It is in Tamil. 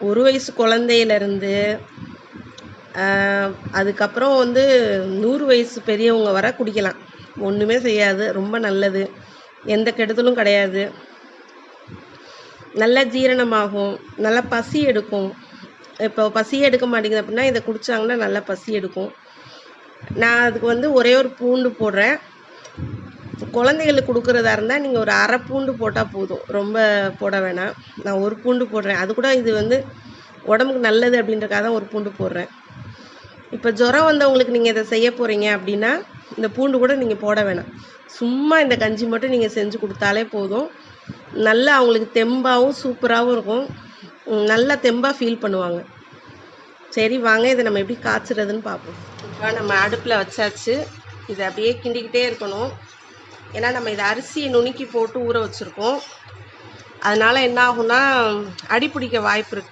1 வயசு குழந்தையிலேருந்து அதுக்கப்புறம் வந்து 100 வயசு பெரியவங்க வர குடிக்கலாம். ஒன்றுமே செய்யாது, ரொம்ப நல்லது, எந்த கெடுதலும் கிடையாது. நல்ல ஜீரணமாகும், நல்லா பசி எடுக்கும். இப்போ பசியே எடுக்க மாட்டேங்குது அப்படின்னா இதை குடித்தாங்கன்னா நல்லா பசி எடுக்கும். நான் அதுக்கு வந்து ஒரே ஒரு பூண்டு போடுறேன். குழந்தைகளுக்கு கொடுக்குறதா இருந்தால் நீங்கள் ஒரு அரை பூண்டு போட்டால் போதும், ரொம்ப போட வேணாம். நான் ஒரு பூண்டு போடுறேன், அது கூட இது வந்து உடம்புக்கு நல்லது அப்படின்றக்காக தான் ஒரு பூண்டு போடுறேன். இப்போ ஜுரம் வந்தவங்களுக்கு நீங்கள் இதை செய்ய போகிறீங்க அப்படின்னா இந்த பூண்டு கூட நீங்கள் போட வேணாம். சும்மா இந்த கஞ்சி மட்டும் நீங்கள் செஞ்சு கொடுத்தாலே போதும். நல்லா அவங்களுக்கு தெம்பாகவும் சூப்பராகவும் இருக்கும். நல்லா தெம்பாக ஃபீல் பண்ணுவாங்க. சரி வாங்க, இதை நம்ம எப்படி காய்ச்சுறதுன்னு பார்ப்போம். இப்போ நம்ம அடுப்பில் வச்சாச்சு. இதை அப்படியே கிண்டிக்கிட்டே இருக்கணும். ஏன்னா நம்ம இதை அரிசியை நுணுக்கி போட்டு ஊற வச்சுருக்கோம். அதனால் என்ன ஆகும்னா அடி பிடிக்க வாய்ப்பு இருக்குது.